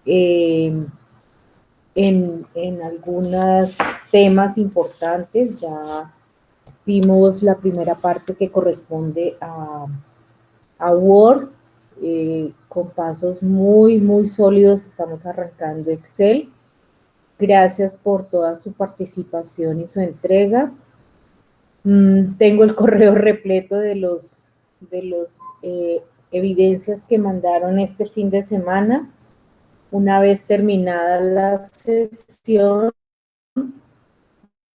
eh, en algunos temas importantes. Ya vimos la primera parte que corresponde a Word, con pasos muy sólidos. Estamos arrancando Excel. Gracias por toda su participación y su entrega. Tengo el correo repleto de los evidencias que mandaron este fin de semana. Una vez terminada la sesión,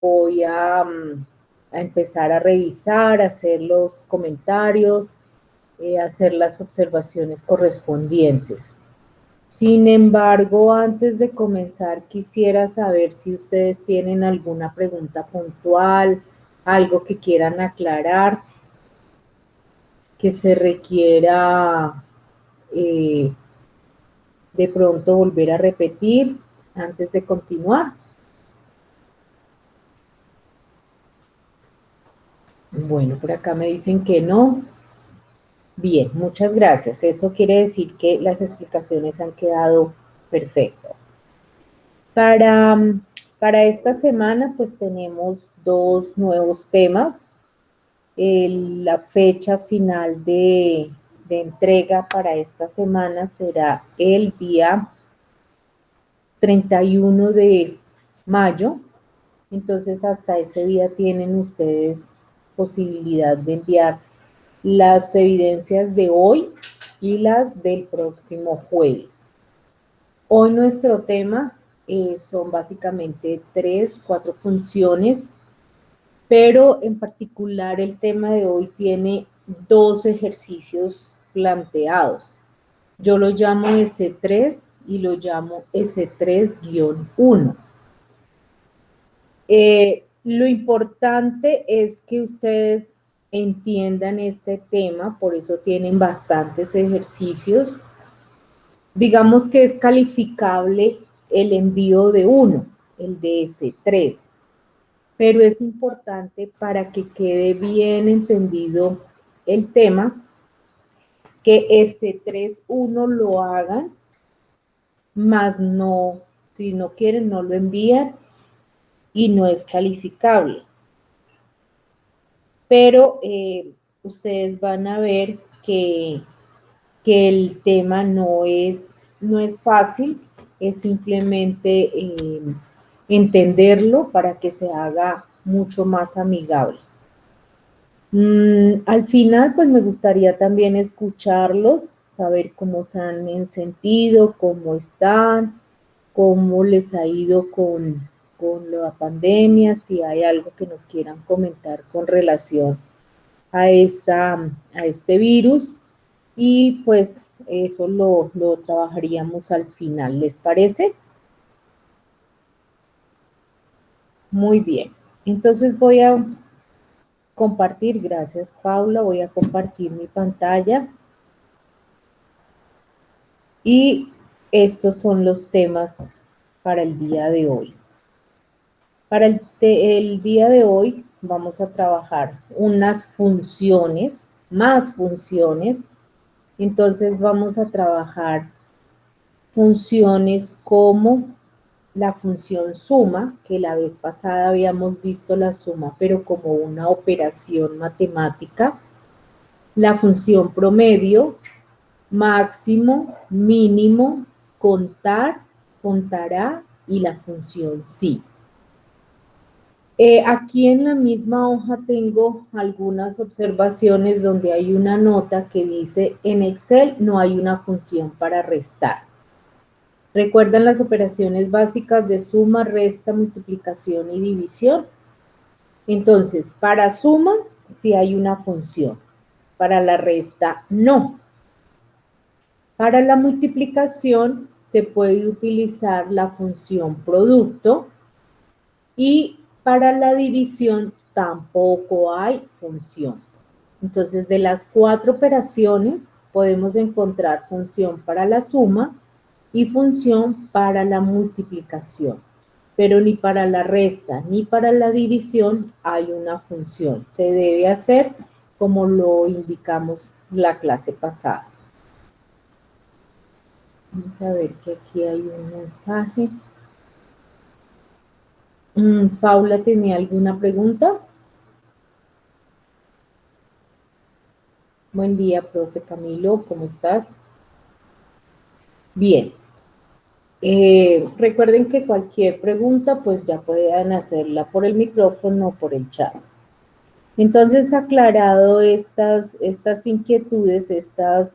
voy a empezar a revisar, a hacer los comentarios, hacer las observaciones correspondientes. Sin embargo, antes de comenzar, quisiera saber si ustedes tienen alguna pregunta puntual, algo que quieran aclarar, que se requiera de pronto volver a repetir antes de continuar. Bueno, por acá me dicen que no. Bien, muchas gracias. Eso quiere decir que las explicaciones han quedado perfectas. Para esta semana, pues tenemos dos nuevos temas. La fecha final de entrega para esta semana será el día 31 de mayo. Entonces, hasta ese día tienen ustedes posibilidad de enviar las evidencias de hoy y las del próximo jueves. Hoy nuestro tema son básicamente 4 funciones, pero en particular el tema de hoy tiene 2 ejercicios planteados. Yo lo llamo S3 y lo llamo S3-1. Lo importante es que ustedes entiendan este tema, por eso tienen bastantes ejercicios. Digamos que es calificable el envío de 1, el de S3, pero es importante para que quede bien entendido el tema, que S3-1 lo hagan, más no, si no quieren no lo envían y no es calificable. Pero ustedes van a ver que el tema no es fácil, es simplemente entenderlo para que se haga mucho más amigable. Al final, pues me gustaría también escucharlos, saber cómo se han sentido, cómo están, cómo les ha ido con la pandemia, si hay algo que nos quieran comentar con relación a este virus, y pues eso lo trabajaríamos al final. ¿Les parece? Muy bien. Entonces voy a compartir, gracias Paula, voy a compartir mi pantalla. Y estos son los temas para el día de hoy. Para el día de hoy vamos a trabajar unas funciones, más funciones. Entonces vamos a trabajar funciones como la función suma, que la vez pasada habíamos visto la suma, pero como una operación matemática. La función promedio, máximo, mínimo, contar, contará y la función sí. Aquí en la misma hoja tengo algunas observaciones donde hay una nota que dice: en Excel no hay una función para restar. ¿Recuerdan las operaciones básicas de suma, resta, multiplicación y división? Entonces, para suma sí hay una función, para la resta no. Para la multiplicación se puede utilizar la función producto, y para la división tampoco hay función. Entonces, de las 4 operaciones podemos encontrar función para la suma y función para la multiplicación, pero ni para la resta ni para la división hay una función. Se debe hacer como lo indicamos la clase pasada. Vamos a ver que aquí hay un mensaje. Paula, ¿tenía alguna pregunta? Buen día, profe Camilo, ¿cómo estás? Bien. Recuerden que cualquier pregunta, pues ya pueden hacerla por el micrófono o por el chat. Entonces, aclarado estas inquietudes, estas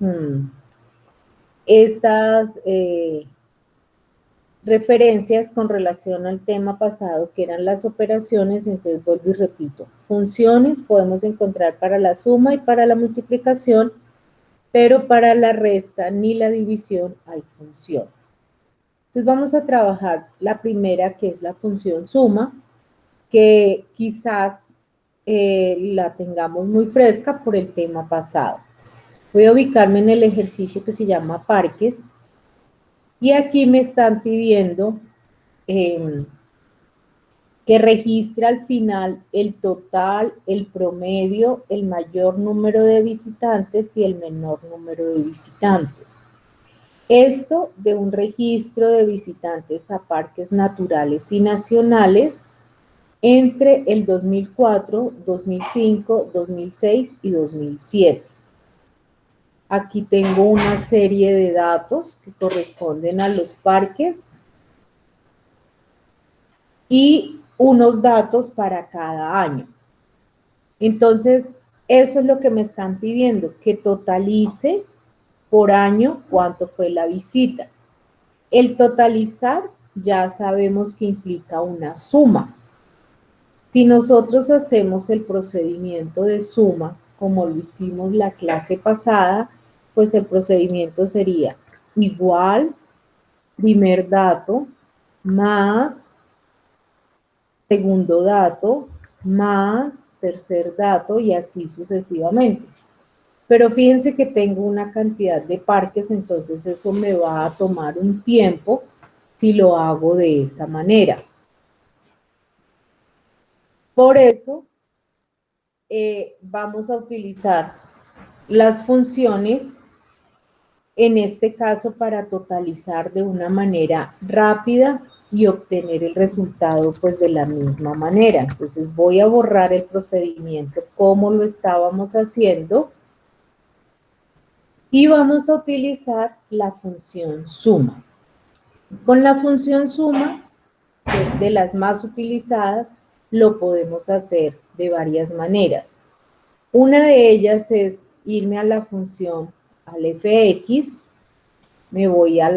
referencias con relación al tema pasado, que eran las operaciones, entonces vuelvo y repito. Funciones podemos encontrar para la suma y para la multiplicación, pero para la resta ni la división hay funciones. Entonces vamos a trabajar la primera, que es la función suma, que quizás la tengamos muy fresca por el tema pasado. Voy a ubicarme en el ejercicio que se llama parques, y aquí me están pidiendo que registre al final el total, el promedio, el mayor número de visitantes y el menor número de visitantes. Esto de un registro de visitantes a parques naturales y nacionales entre el 2004, 2005, 2006 y 2007. Aquí tengo una serie de datos que corresponden a los parques y unos datos para cada año. Entonces, eso es lo que me están pidiendo, que totalice por año cuánto fue la visita. El totalizar ya sabemos que implica una suma. Si nosotros hacemos el procedimiento de suma, como lo hicimos la clase pasada, pues el procedimiento sería igual primer dato más segundo dato más tercer dato y así sucesivamente. Pero fíjense que tengo una cantidad de parques, entonces eso me va a tomar un tiempo si lo hago de esa manera. Por eso vamos a utilizar las funciones, en este caso para totalizar de una manera rápida y obtener el resultado pues de la misma manera. Entonces voy a borrar el procedimiento como lo estábamos haciendo y vamos a utilizar la función suma. Con la función suma, que es de las más utilizadas, lo podemos hacer de varias maneras. Una de ellas es irme a la función, al fx, me voy a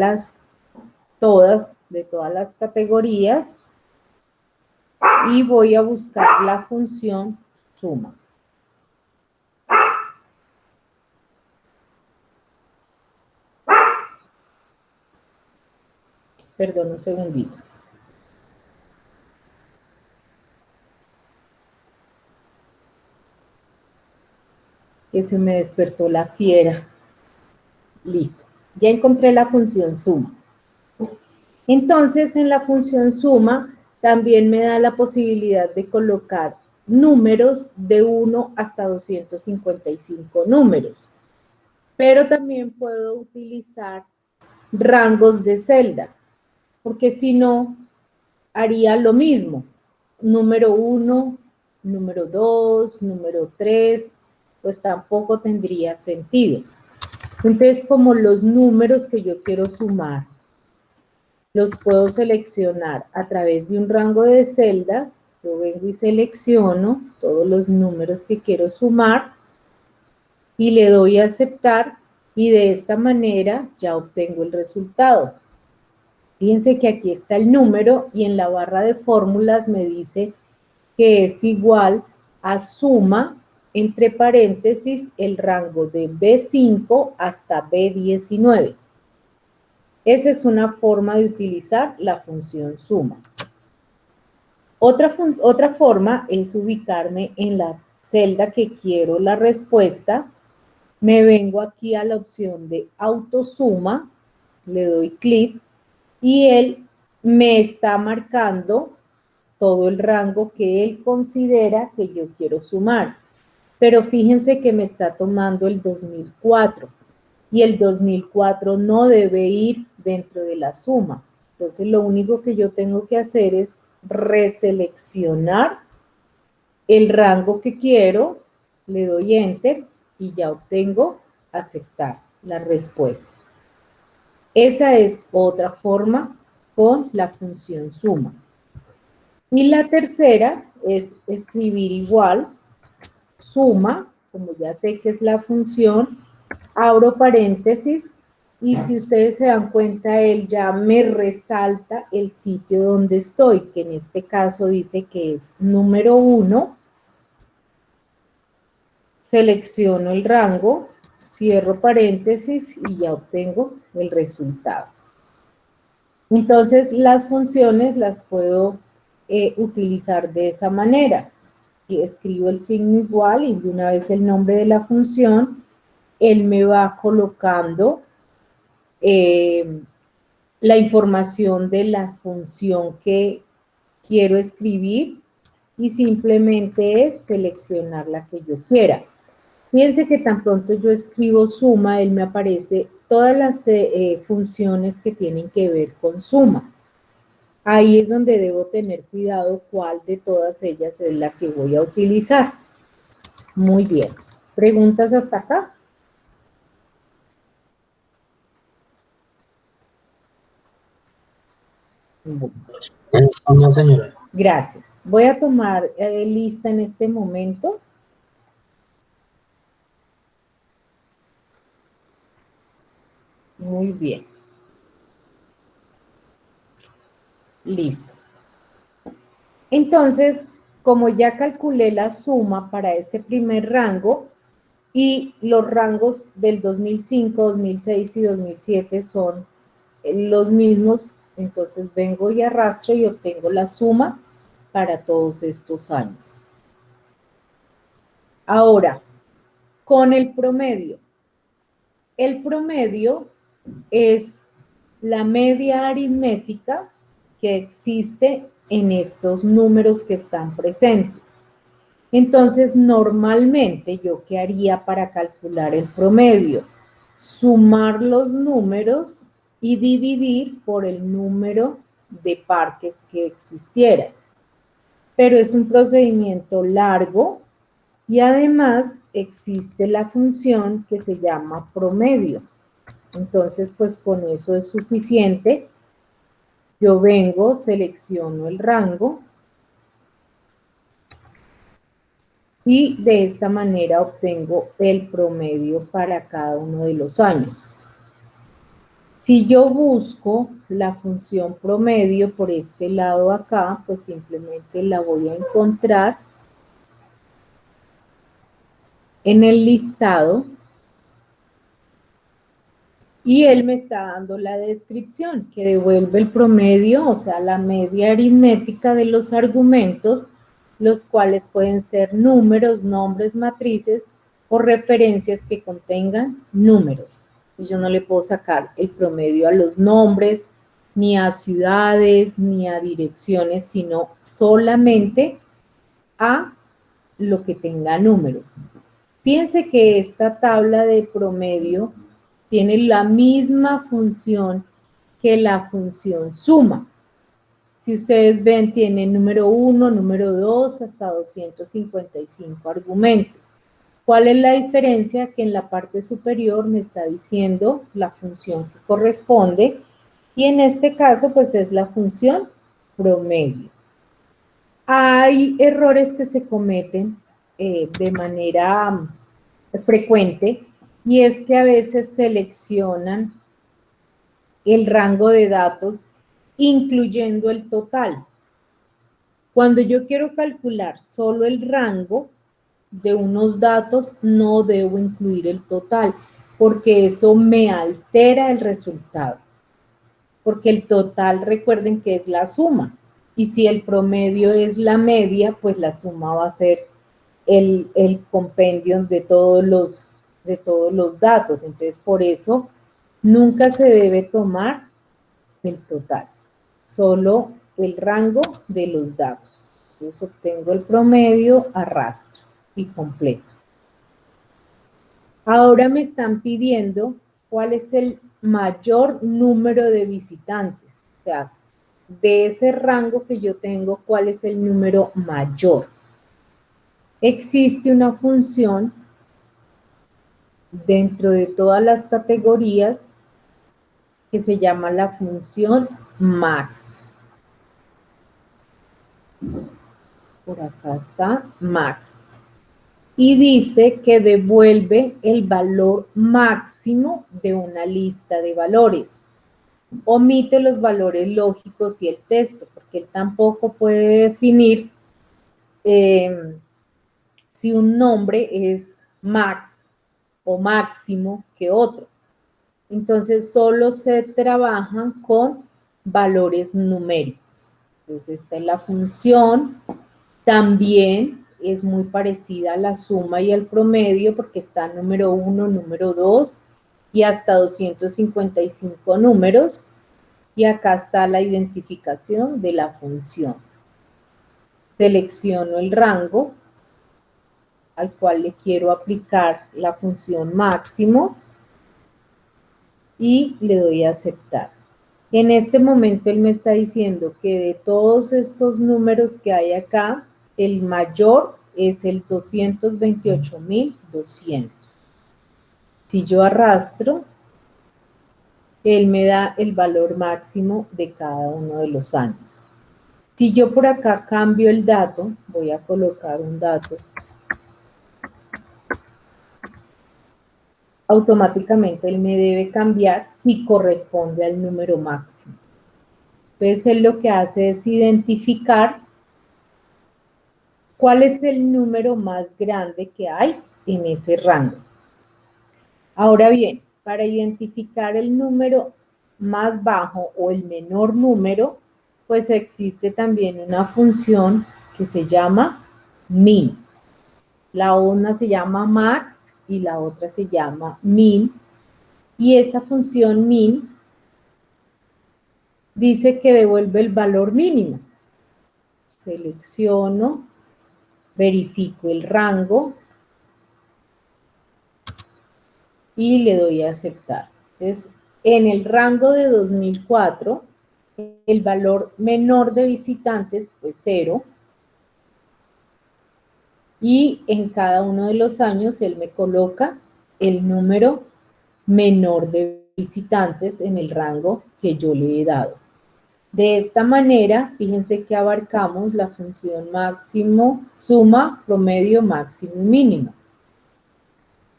de todas las categorías, y voy a buscar la función suma. Perdón, un segundito. Que se me despertó la fiera. Listo. Ya encontré la función suma. Entonces, en la función suma, también me da la posibilidad de colocar números de 1 hasta 255 números. Pero también puedo utilizar rangos de celda, porque si no, haría lo mismo. Número 1, número 2, número 3, pues tampoco tendría sentido. Entonces, como los números que yo quiero sumar los puedo seleccionar a través de un rango de celda, yo vengo y selecciono todos los números que quiero sumar y le doy a aceptar, y de esta manera ya obtengo el resultado. Fíjense que aquí está el número y en la barra de fórmulas me dice que es igual a suma, entre paréntesis, el rango de B5 hasta B19. Esa es una forma de utilizar la función suma. Otra forma es ubicarme en la celda que quiero la respuesta. Me vengo aquí a la opción de autosuma, le doy clic y él me está marcando todo el rango que él considera que yo quiero sumar. Pero fíjense que me está tomando el 2004 y el 2004 no debe ir dentro de la suma. Entonces, lo único que yo tengo que hacer es reseleccionar el rango que quiero, le doy Enter y ya obtengo aceptar la respuesta. Esa es otra forma con la función suma. Y la tercera es escribir igual, suma, como ya sé que es la función, abro paréntesis, y si ustedes se dan cuenta, él ya me resalta el sitio donde estoy, que en este caso dice que es número 1, selecciono el rango, cierro paréntesis y ya obtengo el resultado. Entonces, las funciones las puedo utilizar de esa manera. Y escribo el signo igual y de una vez el nombre de la función, él me va colocando la información de la función que quiero escribir y simplemente es seleccionar la que yo quiera. Fíjense que tan pronto yo escribo suma, él me aparece todas las funciones que tienen que ver con suma. Ahí es donde debo tener cuidado cuál de todas ellas es la que voy a utilizar. Muy bien. ¿Preguntas hasta acá? No, señora. Gracias. Voy a tomar lista en este momento. Muy bien. Listo. Entonces, como ya calculé la suma para ese primer rango y los rangos del 2005, 2006 y 2007 son los mismos, entonces vengo y arrastro y obtengo la suma para todos estos años. Ahora, con el promedio. El promedio es la media aritmética que existe en estos números que están presentes. Entonces, normalmente, ¿yo qué haría para calcular el promedio? Sumar los números y dividir por el número de parques que existieran. Pero es un procedimiento largo y además existe la función que se llama promedio. Entonces, pues con eso es suficiente. Yo vengo, selecciono el rango y de esta manera obtengo el promedio para cada uno de los años. Si yo busco la función promedio por este lado acá, pues simplemente la voy a encontrar en el listado y él me está dando la descripción que devuelve el promedio, o sea, la media aritmética de los argumentos, los cuales pueden ser números, nombres, matrices o referencias que contengan números. Y yo no le puedo sacar el promedio a los nombres, ni a ciudades, ni a direcciones, sino solamente a lo que tenga números. Piense que esta tabla de promedio tiene la misma función que la función suma. Si ustedes ven, tiene número 1, número 2, hasta 255 argumentos. ¿Cuál es la diferencia? Que en la parte superior me está diciendo la función que corresponde y en este caso pues es la función promedio. Hay errores que se cometen de manera frecuente y es que a veces seleccionan el rango de datos incluyendo el total. Cuando yo quiero calcular solo el rango de unos datos, no debo incluir el total, porque eso me altera el resultado. Porque el total, recuerden que es la suma, y si el promedio es la media, pues la suma va a ser el compendio de todos los datos. Entonces, por eso, nunca se debe tomar el total, solo el rango de los datos. Entonces, obtengo el promedio, arrastro y completo. Ahora me están pidiendo cuál es mayor número de visitantes. O sea, de ese rango que yo tengo, ¿cuál es el número mayor? Existe una función dentro de todas las categorías que se llama la función max. Por acá está max. Y dice que devuelve el valor máximo de una lista de valores. Omite los valores lógicos y el texto, porque él tampoco puede definir si un nombre es max o máximo que otro. Entonces, solo se trabajan con valores numéricos. Entonces, esta es la función. También es muy parecida a la suma y el promedio porque está número 1, número 2 y hasta 255 números. Y acá está la identificación de la función. Selecciono el rango al cual le quiero aplicar la función máximo y le doy a aceptar. En este momento él me está diciendo que de todos estos números que hay acá, el mayor es el 228.200. Si yo arrastro, él me da el valor máximo de cada uno de los años. Si yo por acá cambio el dato, voy a colocar un dato, automáticamente él me debe cambiar si corresponde al número máximo. Entonces él lo que hace es identificar cuál es el número más grande que hay en ese rango. Ahora bien, para identificar el número más bajo o el menor número, pues existe también una función que se llama min. La una se llama max y la otra se llama min. Y esa función min dice que devuelve el valor mínimo. Selecciono, verifico el rango y le doy a aceptar. Entonces, en el rango de 2004, el valor menor de visitantes fue 0. Y en cada uno de los años él me coloca el número menor de visitantes en el rango que yo le he dado. De esta manera, fíjense que abarcamos la función máximo, suma, promedio, máximo y mínimo.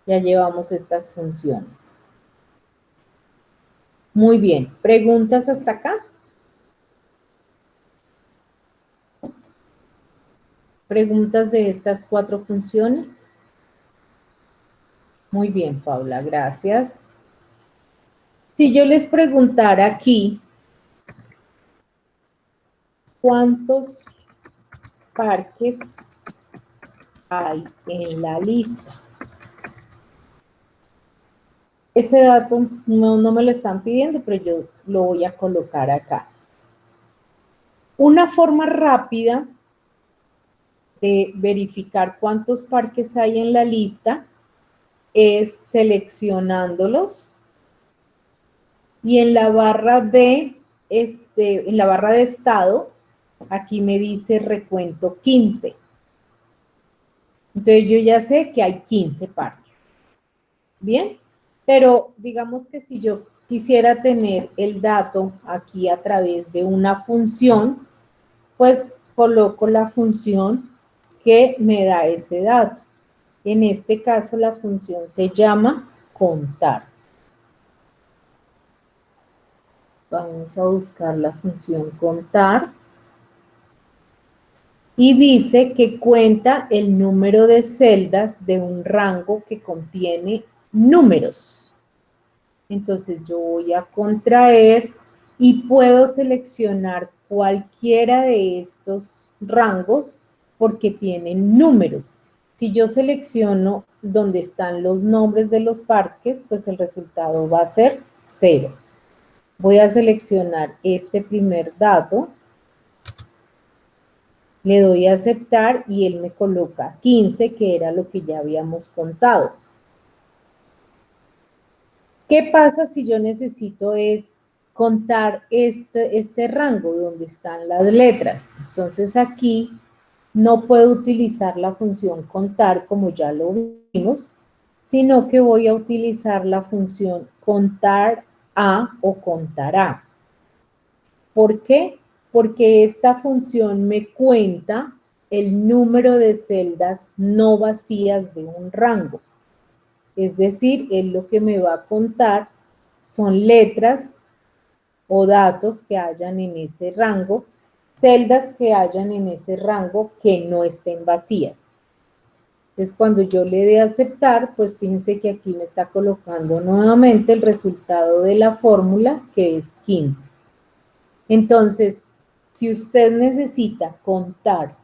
Ya llevamos estas funciones. Muy bien, ¿preguntas hasta acá? ¿Preguntas de estas 4 funciones? Muy bien, Paula, gracias. Si yo les preguntara aquí, ¿cuántos parques hay en la lista? Ese dato no me lo están pidiendo, pero yo lo voy a colocar acá. Una forma rápida de verificar cuántos parques hay en la lista es seleccionándolos y en la barra de estado, aquí me dice recuento 15. Entonces yo ya sé que hay 15 parques. Bien, pero digamos que si yo quisiera tener el dato aquí a través de una función, pues coloco la función que me da ese dato. En este caso la función se llama contar. Vamos a buscar la función contar. Y dice que cuenta el número de celdas de un rango que contiene números. Entonces yo voy a contraer y puedo seleccionar cualquiera de estos rangos porque tienen números. Si yo selecciono donde están los nombres de los parques, pues el resultado va a ser 0. Voy a seleccionar este primer dato, le doy a aceptar y él me coloca 15, que era lo que ya habíamos contado. ¿Qué pasa si yo necesito es contar este rango donde están las letras? Entonces aquí no puedo utilizar la función contar como ya lo vimos, sino que voy a utilizar la función contar a o contará. ¿Por qué? Porque esta función me cuenta el número de celdas no vacías de un rango. Es decir, es lo que me va a contar son letras o datos que hayan en ese rango, celdas que hayan en ese rango que no estén vacías. Entonces, cuando yo le dé aceptar, pues fíjense que aquí me está colocando nuevamente el resultado de la fórmula, que es 15. Entonces, si usted necesita contar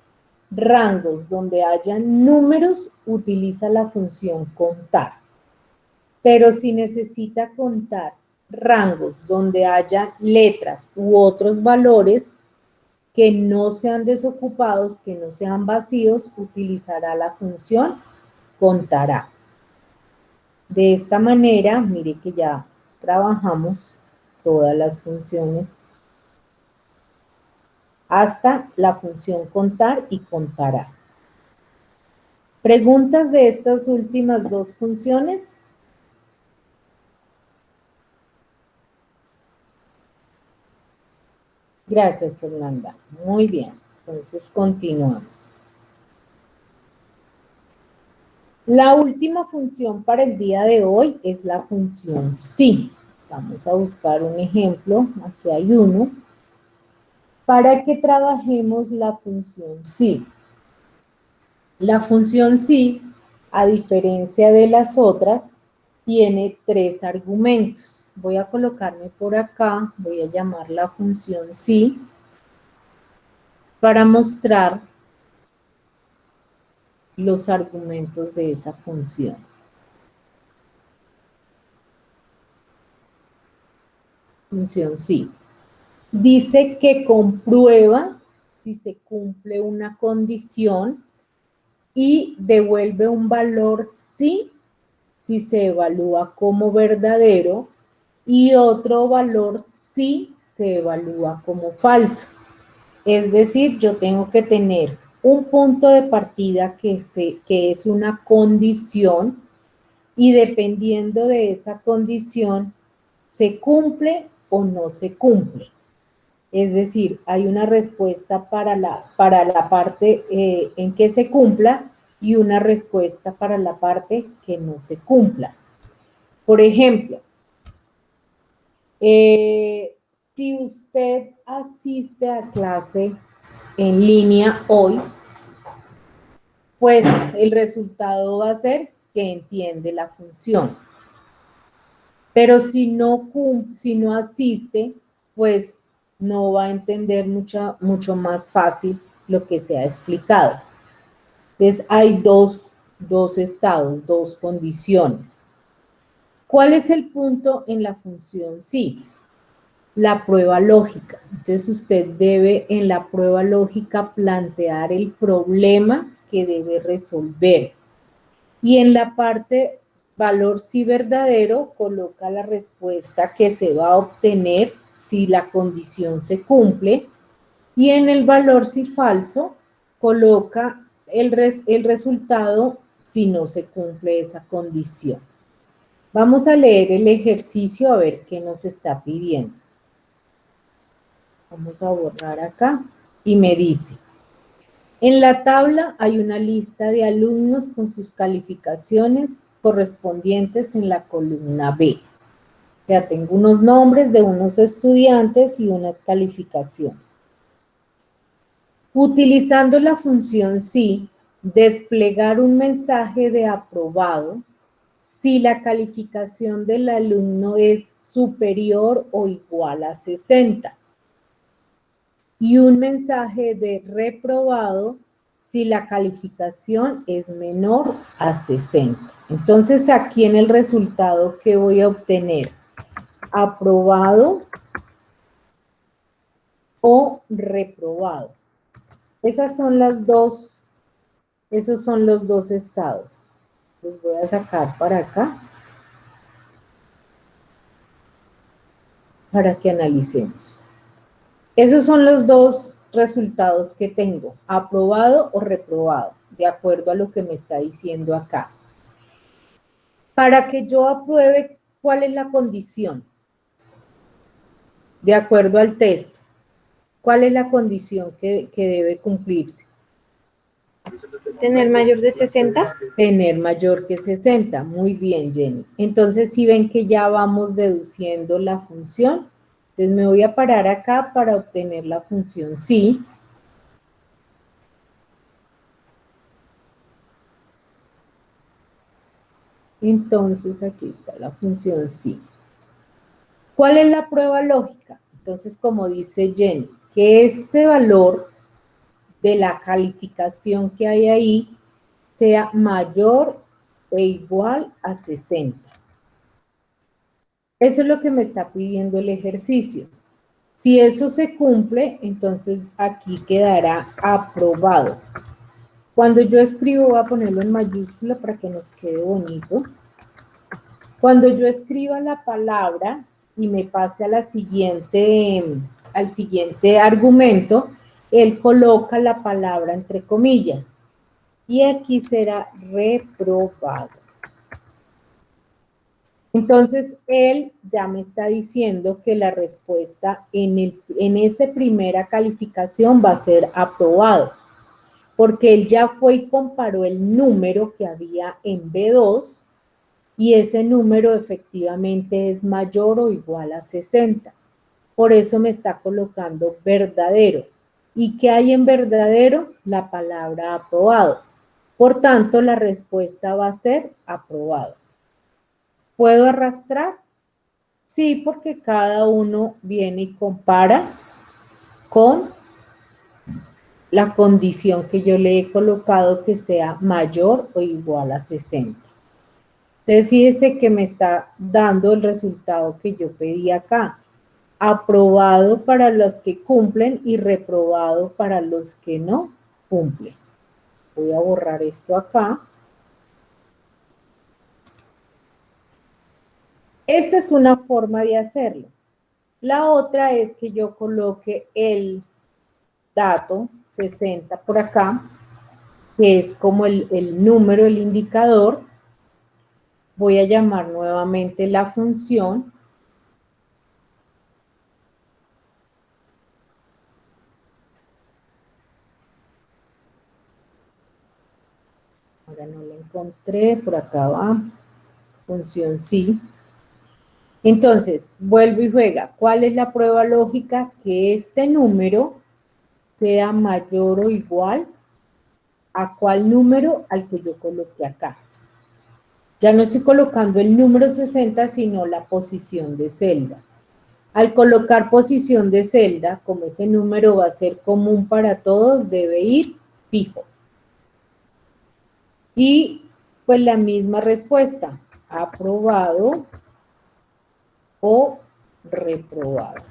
rangos donde haya números, utiliza la función contar. Pero si necesita contar rangos donde haya letras u otros valores que no sean desocupados, que no sean vacíos, utilizará la función contará. De esta manera, mire que ya trabajamos todas las funciones hasta la función contar y contará. ¿Preguntas de estas últimas dos funciones? Gracias, Fernanda. Muy bien. Entonces, continuamos. La última función para el día de hoy es la función sí. Vamos a buscar un ejemplo. Aquí hay uno. Para que trabajemos la función sí. La función sí, a diferencia de las otras, tiene tres argumentos. Voy a colocarme por acá, voy a llamar la función sí, para mostrar los argumentos de esa función. Función sí. Dice que comprueba si se cumple una condición y devuelve un valor sí si se evalúa como verdadero y otro valor sí se evalúa como falso. Es decir, yo tengo que tener un punto de partida que es una condición y dependiendo de esa condición, se cumple o no se cumple. Es decir, hay una respuesta para la parte en que se cumpla y una respuesta para la parte que no se cumpla. Por ejemplo, si usted asiste a clase en línea hoy, pues el resultado va a ser que entiende la función. Pero si no asiste, pues no va a entender mucho más fácil lo que se ha explicado. Entonces hay dos estados, dos condiciones. ¿Cuál es el punto en la función sí? La prueba lógica. Entonces usted debe en la prueba lógica plantear el problema que debe resolver. Y en la parte valor sí verdadero coloca la respuesta que se va a obtener si la condición se cumple. Y en el valor sí falso coloca el resultado si no se cumple esa condición. Vamos a leer el ejercicio a ver qué nos está pidiendo. Vamos a borrar acá y me dice, en la tabla hay una lista de alumnos con sus calificaciones correspondientes en la columna B. Ya tengo unos nombres de unos estudiantes y unas calificaciones. Utilizando la función sí, desplegar un mensaje de aprobado si la calificación del alumno es superior o igual a 60. Y un mensaje de reprobado si la calificación es menor a 60. Entonces, aquí en el resultado, ¿qué voy a obtener? Aprobado o reprobado. Esos son los dos estados. Los voy a sacar para acá. para que analicemos. Esos son los dos resultados que tengo, aprobado o reprobado, de acuerdo a lo que me está diciendo acá. Para que yo apruebe, ¿cuál es la condición? De acuerdo al texto, ¿cuál es la condición que debe cumplirse? ¿Tener mayor de 60? Tener mayor que 60. Muy bien, Jenny. Entonces, si ven que ya vamos deduciendo la función, entonces me voy a parar acá para obtener la función sí. Entonces, aquí está la función sí. ¿Cuál es la prueba lógica? Entonces, como dice Jenny, que este valor de la calificación que hay ahí sea mayor o igual a 60. Eso es lo que me está pidiendo el ejercicio. Si eso se cumple, entonces aquí quedará aprobado. Cuando yo escribo, voy a ponerlo en mayúscula para que nos quede bonito. Cuando yo escriba la palabra y me pase a la siguiente, al siguiente argumento, él coloca la palabra entre comillas. Y aquí será reprobado. Entonces, él ya me está diciendo que la respuesta en esa primera calificación va a ser aprobado, porque él ya fue y comparó el número que había en B2 y ese número efectivamente es mayor o igual a 60. Por eso me está colocando verdadero. ¿Y qué hay en verdadero? La palabra aprobado. Por tanto, la respuesta va a ser aprobado. ¿Puedo arrastrar? Sí, porque cada uno viene y compara con la condición que yo le he colocado que sea mayor o igual a 60. Entonces, fíjese que me está dando el resultado que yo pedí acá. Aprobado para los que cumplen y reprobado para los que no cumplen. Voy a borrar esto acá. Esta es una forma de hacerlo. La otra es que yo coloque el dato 60 por acá, que es como el número, el indicador. Voy a llamar nuevamente la función. Ahora no la encontré, por acá va. Función sí. Entonces, vuelvo y juega. ¿Cuál es la prueba lógica? Que este número sea mayor o igual a cuál número al que yo coloqué acá. Ya no estoy colocando el número 60, sino la posición de celda. Al colocar posición de celda, como ese número va a ser común para todos, debe ir fijo. Y pues la misma respuesta, aprobado o reprobado.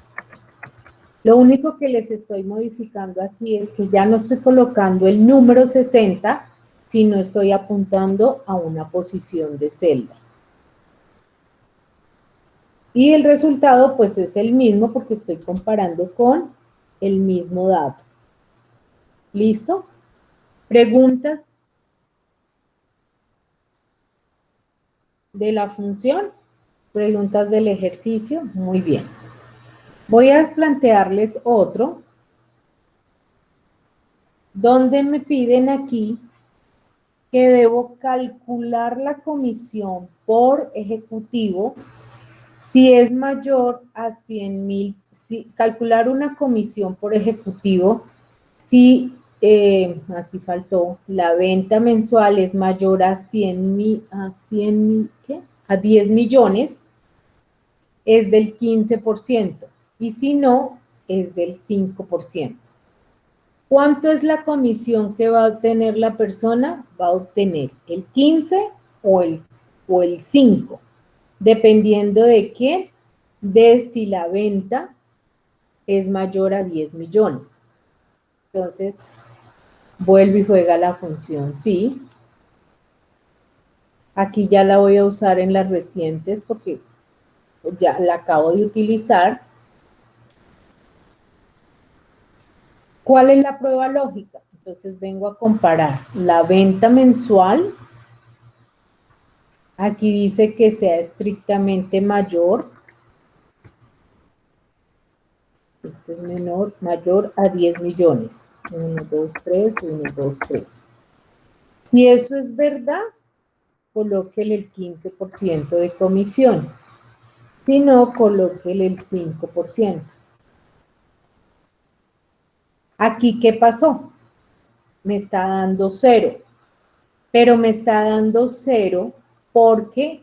Lo único que les estoy modificando aquí es que ya no estoy colocando el número 60, sino estoy apuntando a una posición de celda. Y el resultado pues es el mismo porque estoy comparando con el mismo dato. ¿Listo? ¿Preguntas de la función? ¿Preguntas del ejercicio? Muy bien. Voy a plantearles otro, donde me piden aquí que debo calcular la comisión por ejecutivo si es mayor a 100,000, calcular una comisión por ejecutivo si, aquí faltó, la venta mensual es mayor a 100,000, ¿qué? A 10 millones, es del 15%, y si no, es del 5%. ¿Cuánto es la comisión que va a obtener la persona? Va a obtener el 15 o el 5, dependiendo de qué, de si la venta es mayor a 10 millones. Entonces, vuelve y juega la función sí. Aquí ya la voy a usar en las recientes porque ya la acabo de utilizar. ¿Cuál es la prueba lógica? Entonces vengo a comparar la venta mensual. Aquí dice que sea estrictamente mayor. Este es menor, mayor a 10 millones. 1, 2, 3, 1, 2, 3. Si eso es verdad, colóquele el 15% de comisión. Si no, colóquele el 5%. Aquí, ¿qué pasó? Me está dando 0. Pero me está dando 0 porque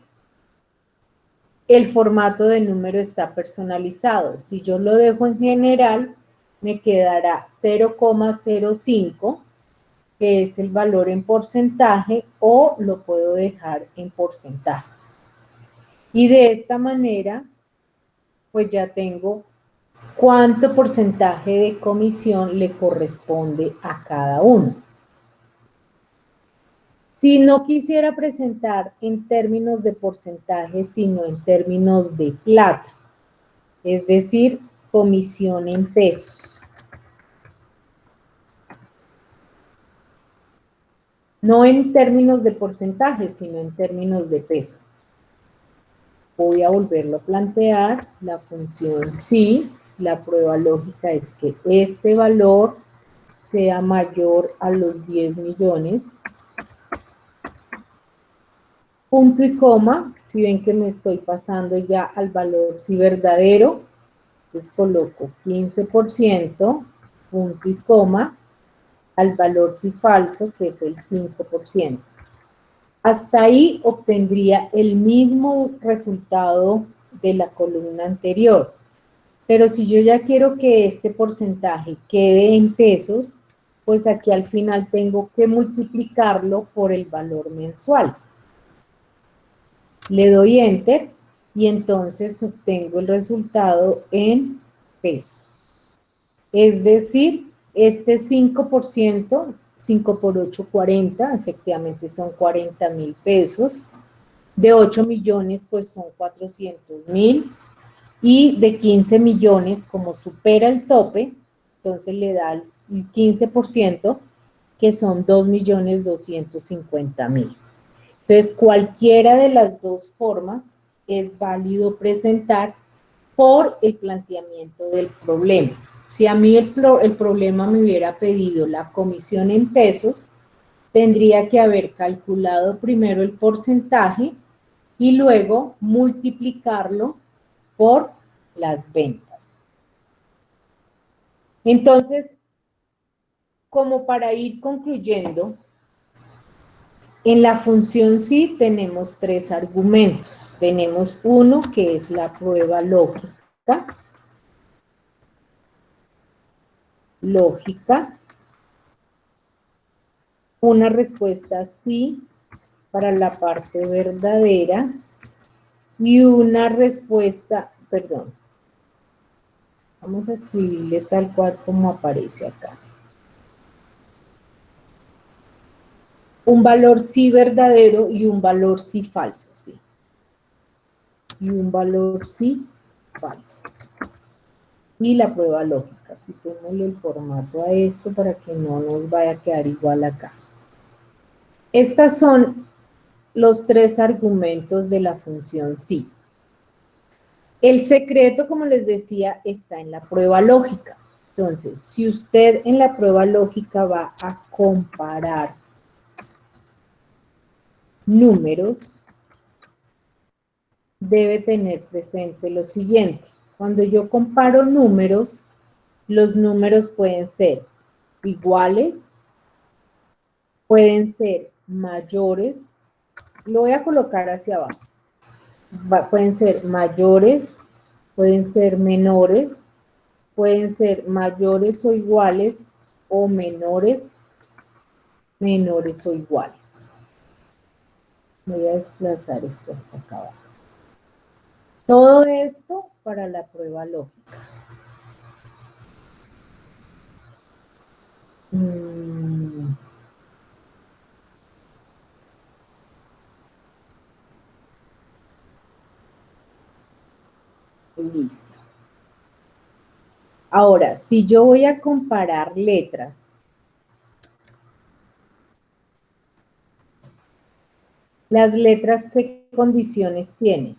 el formato de número está personalizado. Si yo lo dejo en general, me quedará 0,05, que es el valor en porcentaje, o lo puedo dejar en porcentaje. Y de esta manera, pues ya tengo cuánto porcentaje de comisión le corresponde a cada uno. Si no quisiera presentar en términos de porcentaje, sino en términos de plata, es decir, comisión en pesos. No en términos de porcentaje, sino en términos de peso. Voy a volverlo a plantear, la función sí, la prueba lógica es que este valor sea mayor a los 10 millones. Punto y coma, si ven que me estoy pasando ya al valor si verdadero, entonces coloco 15%, punto y coma, al valor si falso, que es el 5%. Hasta ahí obtendría el mismo resultado de la columna anterior. Pero si yo ya quiero que este porcentaje quede en pesos, pues aquí al final tengo que multiplicarlo por el valor mensual. Le doy Enter y entonces obtengo el resultado en pesos. Es decir, este 5%, 5 por 8, 40, efectivamente son 40,000 pesos. De 8 millones, pues son 400,000. Y de 15 millones, como supera el tope, entonces le da el 15%, que son 2,250,000. Entonces, cualquiera de las dos formas es válido presentar por el planteamiento del problema. Si a mí el problema me hubiera pedido la comisión en pesos, tendría que haber calculado primero el porcentaje y luego multiplicarlo por las ventas. Entonces, como para ir concluyendo, en la función sí tenemos 3 argumentos. Tenemos uno que es la prueba lógica. Una respuesta sí para la parte verdadera y una respuesta, perdón, vamos a escribirle tal cual como aparece acá. Un valor sí verdadero y un valor sí falso, sí. Y un valor sí falso. Y la prueba lógica. Quitémosle el formato a esto para que no nos vaya a quedar igual acá. Estos son los 3 argumentos de la función sí. El secreto, como les decía, está en la prueba lógica. Entonces, si usted en la prueba lógica va a comparar números, debe tener presente lo siguiente. Cuando yo comparo números, los números pueden ser iguales, pueden ser mayores, lo voy a colocar hacia abajo, pueden ser mayores, pueden ser menores, pueden ser mayores o iguales o menores, menores o iguales. Voy a desplazar esto hasta acá abajo. Todo esto para la prueba lógica. Listo. Ahora, si yo voy a comparar letras, las letras, ¿qué condiciones tienen?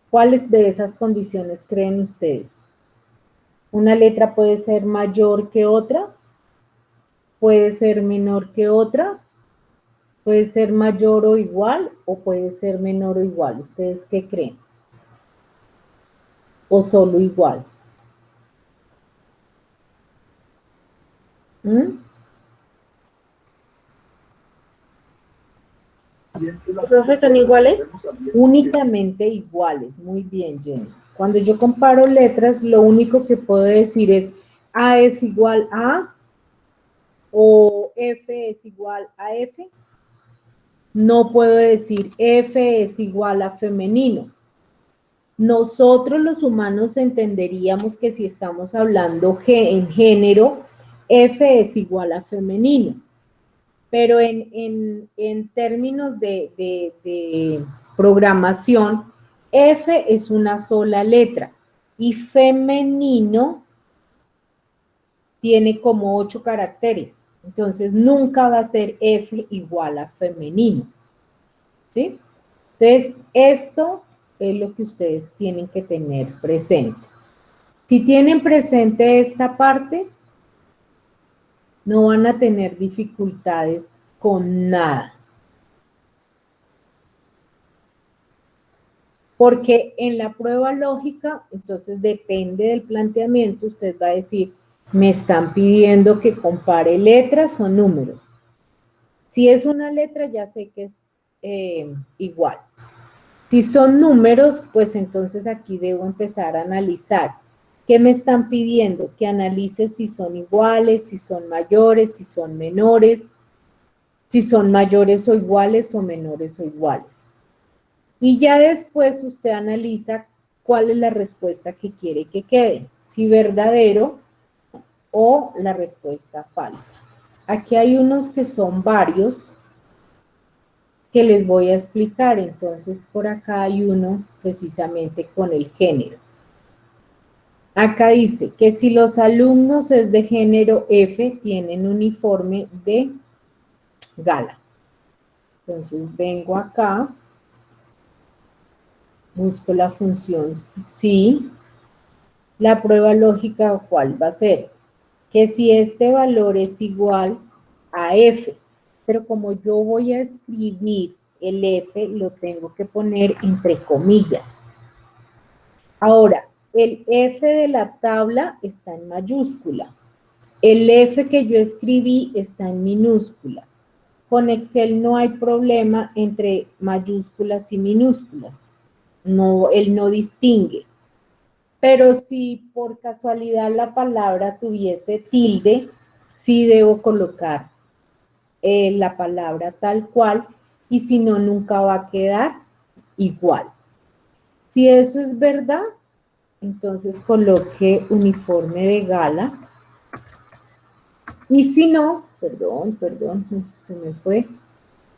¿Cuáles de esas condiciones creen ustedes? ¿Una letra puede ser mayor que otra? ¿Puede ser menor que otra? ¿Puede ser mayor o igual? ¿O puede ser menor o igual? ¿Ustedes qué creen? ¿O solo igual? ¿Mm? Profe, ¿son iguales? Únicamente iguales. Muy bien, Jenny. Cuando yo comparo letras, lo único que puedo decir es A es igual a o F es igual a F. No puedo decir F es igual a femenino. Nosotros los humanos entenderíamos que si estamos hablando en género, F es igual a femenino. Pero en términos de programación, F es una sola letra y femenino tiene como 8 caracteres. Entonces, nunca va a ser F igual a femenino. ¿Sí? Entonces, esto es lo que ustedes tienen que tener presente. Si tienen presente esta parte, no van a tener dificultades con nada. Porque en la prueba lógica, entonces depende del planteamiento, usted va a decir, me están pidiendo que compare letras o números. Si es una letra, ya sé que es igual. Si son números, pues entonces aquí debo empezar a analizar. ¿Qué me están pidiendo? Que analice si son iguales, si son mayores, si son menores, si son mayores o iguales o menores o iguales. Y ya después usted analiza cuál es la respuesta que quiere que quede, si verdadero o la respuesta falsa. Aquí hay unos que son varios que les voy a explicar, entonces por acá hay uno precisamente con el género. Acá dice que si los alumnos es de género F, tienen uniforme de gala. Entonces vengo acá, busco la función sí. La prueba lógica, ¿cuál va a ser? Que si este valor es igual a F, pero como yo voy a escribir el F, lo tengo que poner entre comillas. Ahora, el F de la tabla está en mayúscula. El F que yo escribí está en minúscula. Con Excel no hay problema entre mayúsculas y minúsculas. No, él no distingue. Pero si por casualidad la palabra tuviese tilde, sí debo colocar la palabra tal cual y si no, nunca va a quedar igual. Si eso es verdad, entonces coloque uniforme de gala. Y si no, perdón, se me fue.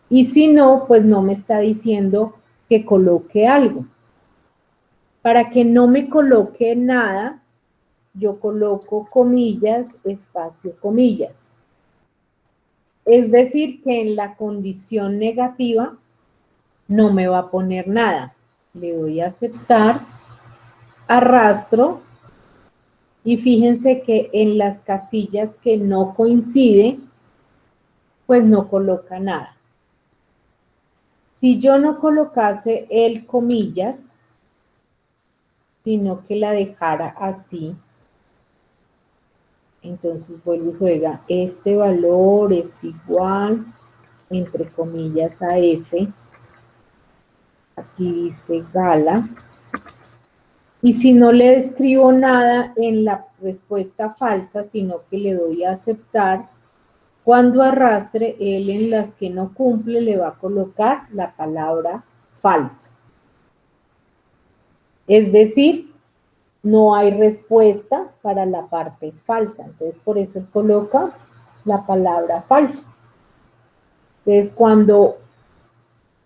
Y si no, pues no me está diciendo que coloque algo. Para que no me coloque nada, yo coloco comillas, espacio, comillas. Es decir, que en la condición negativa no me va a poner nada. Le doy a aceptar, arrastro y fíjense que en las casillas que no coincide, pues no coloca nada. Si yo no colocase el comillas, sino que la dejara así, entonces vuelvo y juega, este valor es igual, entre comillas, a F, aquí dice gala, y si no le escribo nada en la respuesta falsa, sino que le doy a aceptar, cuando arrastre, él en las que no cumple le va a colocar la palabra falsa. Es decir, no hay respuesta para la parte falsa. Entonces, por eso coloca la palabra falsa. Entonces, cuando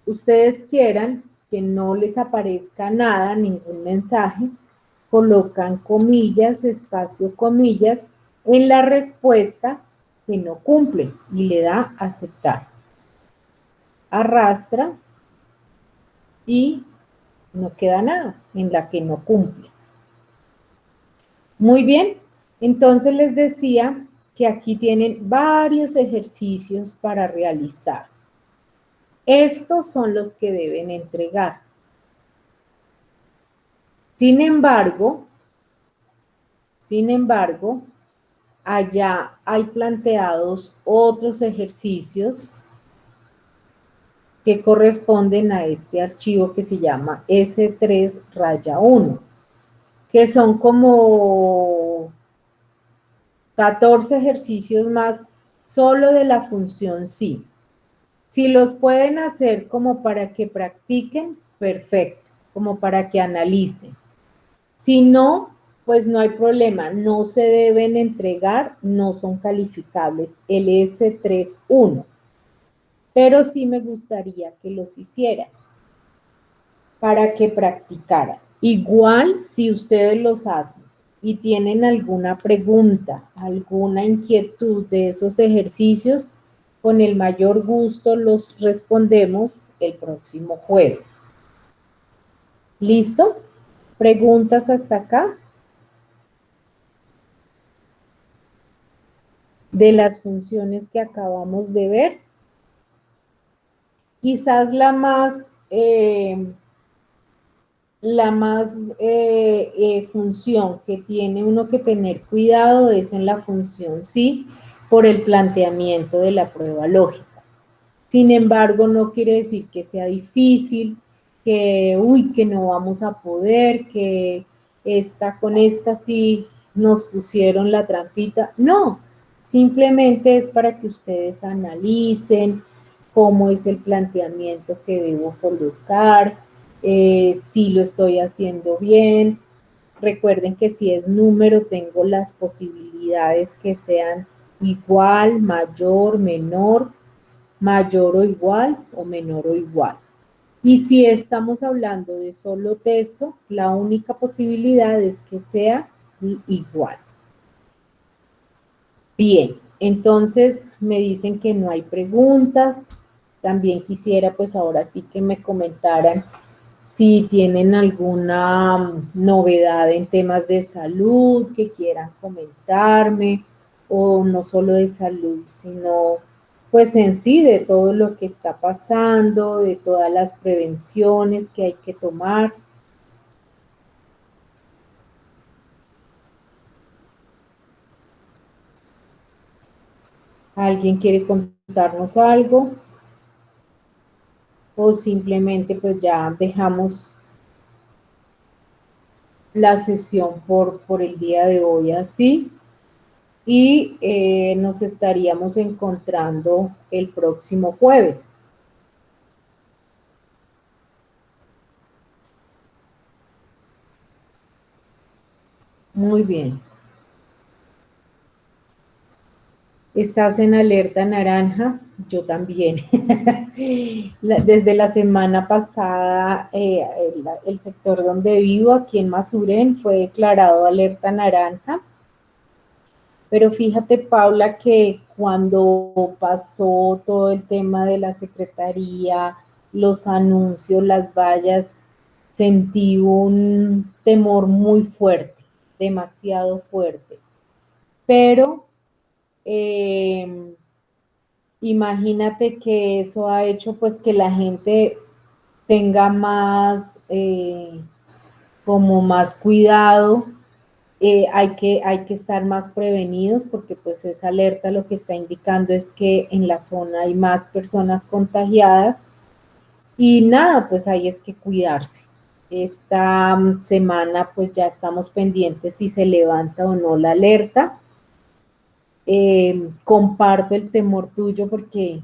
ustedes quieran que no les aparezca nada, ningún mensaje, colocan comillas, espacio, comillas, en la respuesta que no cumple y le da aceptar. Arrastra y no queda nada en la que no cumple. Muy bien, entonces les decía que aquí tienen varios ejercicios para realizar. Estos son los que deben entregar. Sin embargo, allá hay planteados otros ejercicios que corresponden a este archivo que se llama S3-1, que son como 14 ejercicios más solo de la función sí. Si los pueden hacer como para que practiquen, perfecto, como para que analicen. Si no, pues no hay problema, no se deben entregar, no son calificables, el S3-1. Pero sí me gustaría que los hicieran para que practicaran. Igual, si ustedes los hacen y tienen alguna pregunta, alguna inquietud de esos ejercicios, con el mayor gusto los respondemos el próximo jueves. ¿Listo? ¿Preguntas hasta acá? De las funciones que acabamos de ver. Quizás la más función que tiene uno que tener cuidado es en la función sí, por el planteamiento de la prueba lógica. Sin embargo, no quiere decir que sea difícil, que no vamos a poder, que con esta sí nos pusieron la trampita. No, simplemente es para que ustedes analicen cómo es el planteamiento que debo colocar, si lo estoy haciendo bien. Recuerden que si es número, tengo las posibilidades que sean igual, mayor, menor, mayor o igual o menor o igual. Y si estamos hablando de solo texto, la única posibilidad es que sea igual. Bien, entonces me dicen que no hay preguntas. También quisiera pues ahora sí que me comentaran si tienen alguna novedad en temas de salud que quieran comentarme, o no solo de salud, sino pues en sí de todo lo que está pasando, de todas las prevenciones que hay que tomar. ¿Alguien quiere contarnos algo? O simplemente pues ya dejamos la sesión por el día de hoy así, y nos estaríamos encontrando el próximo jueves. Muy bien. ¿Estás en alerta naranja? Yo también. Desde la semana pasada, el sector donde vivo, aquí en Masuren, fue declarado alerta naranja. Pero fíjate, Paula, que cuando pasó todo el tema de la secretaría, los anuncios, las vallas, sentí un temor muy fuerte, demasiado fuerte. Pero imagínate que eso ha hecho pues que la gente tenga más, como más cuidado. Hay que estar más prevenidos, porque pues esa alerta lo que está indicando es que en la zona hay más personas contagiadas, y nada, pues ahí es que cuidarse. Esta semana pues ya estamos pendientes si se levanta o no la alerta. Comparto el temor tuyo porque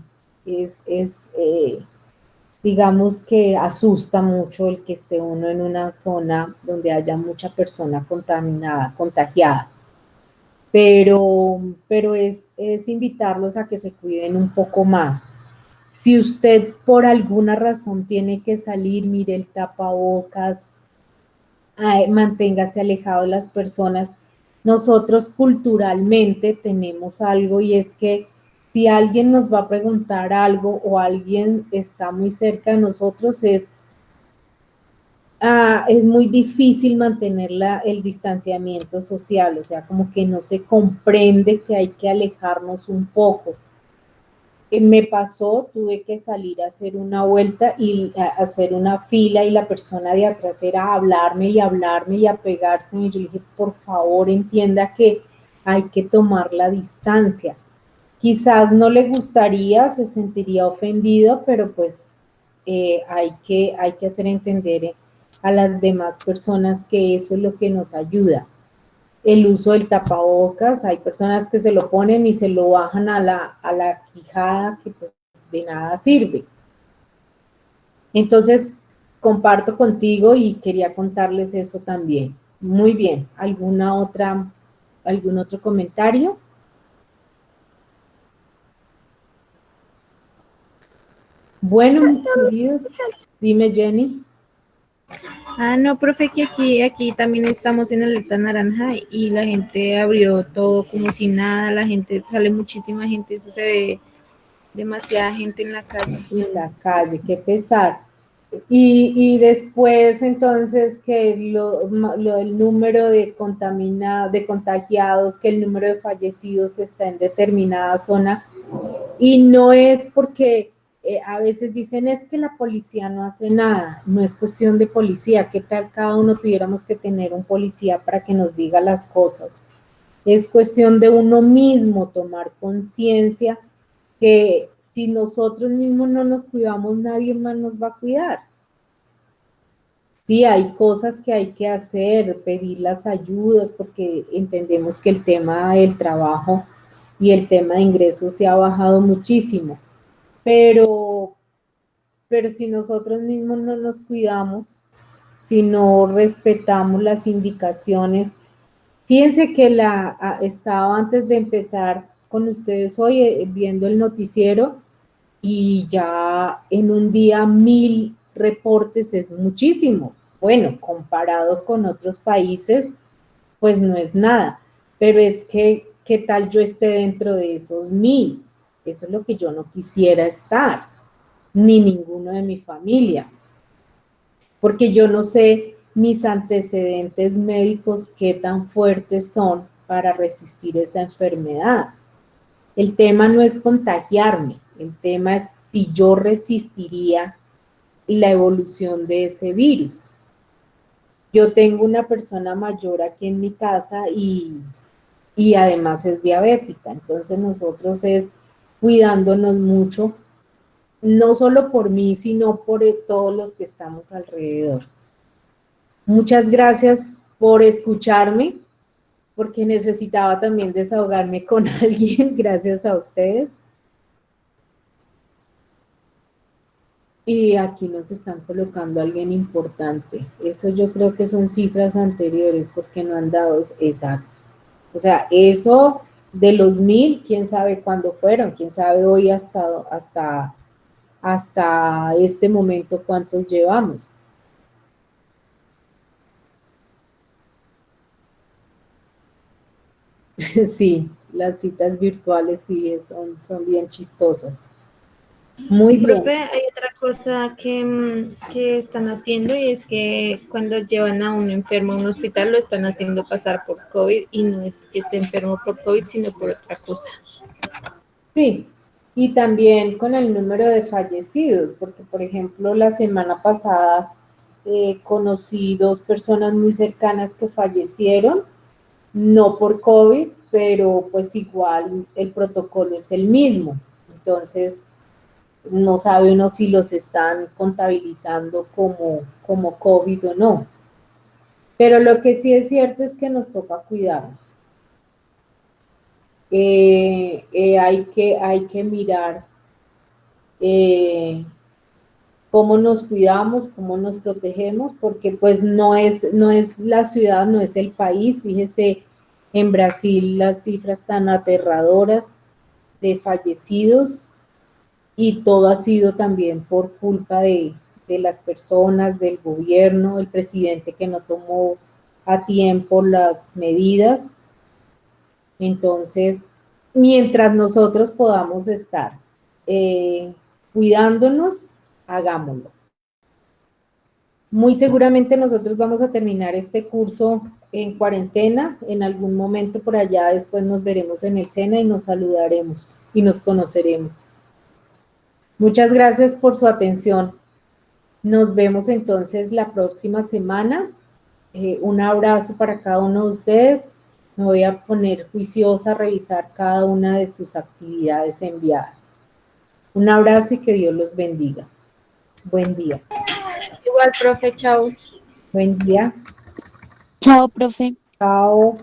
digamos que asusta mucho el que esté uno en una zona donde haya mucha persona contagiada. Pero es invitarlos a que se cuiden un poco más. Si usted por alguna razón tiene que salir, mire el tapabocas, manténgase alejado de las personas. Nosotros culturalmente tenemos algo y es que si alguien nos va a preguntar algo o alguien está muy cerca de nosotros, es muy difícil mantener el distanciamiento social, o sea, como que no se comprende que hay que alejarnos un poco. Me pasó, tuve que salir a hacer una vuelta y a hacer una fila y la persona de atrás era a hablarme y a pegarse. Y yo le dije, por favor, entienda que hay que tomar la distancia. Quizás no le gustaría, se sentiría ofendido, pero pues hay que hacer entender a las demás personas que eso es lo que nos ayuda. El uso del tapabocas, hay personas que se lo ponen y se lo bajan a la quijada, que pues de nada sirve. Entonces, comparto contigo y quería contarles eso también. Muy bien, ¿algún otro comentario? Bueno, mis queridos, dime, Jenny. No, profe, que aquí también estamos en alerta naranja y la gente abrió todo como si nada, la gente, sale muchísima gente, eso se ve demasiada gente en la calle. En la calle, qué pesar. Y después, entonces, que el número de contagiados, que el número de fallecidos está en determinada zona, y no es porque a veces dicen es que la policía no hace nada, no es cuestión de policía, ¿qué tal cada uno tuviéramos que tener un policía para que nos diga las cosas? Es cuestión de uno mismo tomar conciencia que si nosotros mismos no nos cuidamos, nadie más nos va a cuidar. Sí, hay cosas que hay que hacer, pedir las ayudas, porque entendemos que el tema del trabajo y el tema de ingresos se ha bajado muchísimo, pero si nosotros mismos no nos cuidamos, si no respetamos las indicaciones, fíjense que estaba antes de empezar con ustedes hoy viendo el noticiero y ya en un día 1000 reportes es muchísimo. Bueno, comparado con otros países, pues no es nada, pero es que, ¿qué tal yo esté dentro de esos 1000? Eso es lo que yo no quisiera estar, ni ninguno de mi familia, porque yo no sé mis antecedentes médicos qué tan fuertes son para resistir esa enfermedad. El tema no es contagiarme, el tema es si yo resistiría la evolución de ese virus. Yo tengo una persona mayor aquí en mi casa y además es diabética, entonces nosotros es cuidándonos mucho, no solo por mí, sino por todos los que estamos alrededor. Muchas gracias por escucharme, porque necesitaba también desahogarme con alguien, gracias a ustedes. Y aquí nos están colocando a alguien importante. Eso yo creo que son cifras anteriores, porque no han dado exacto. O sea, eso de los 1000, quién sabe cuándo fueron, quién sabe hoy hasta este momento cuántos llevamos. Sí, las citas virtuales sí son bien chistosas. Muy bien. Profe, hay otra cosa que están haciendo y es que cuando llevan a un enfermo a un hospital lo están haciendo pasar por COVID y no es que esté enfermo por COVID, sino por otra cosa. Sí, y también con el número de fallecidos, porque por ejemplo la semana pasada conocí 2 personas muy cercanas que fallecieron, no por COVID, pero pues igual el protocolo es el mismo. Entonces, no sabe uno si los están contabilizando como COVID o no. Pero lo que sí es cierto es que nos toca cuidarnos. Hay que mirar cómo nos cuidamos, cómo nos protegemos, porque pues no es la ciudad, no es el país. Fíjese, en Brasil las cifras tan aterradoras de fallecidos y todo ha sido también por culpa de de las personas, del gobierno, el presidente que no tomó a tiempo las medidas. Entonces, mientras nosotros podamos estar cuidándonos, hagámoslo. Muy seguramente nosotros vamos a terminar este curso en cuarentena, en algún momento por allá, después nos veremos en el SENA y nos saludaremos y nos conoceremos. Muchas gracias por su atención. Nos vemos entonces la próxima semana. Un abrazo para cada uno de ustedes. Me voy a poner juiciosa a revisar cada una de sus actividades enviadas. Un abrazo y que Dios los bendiga. Buen día. Igual, profe, chao. Buen día. Chao, profe. Chao.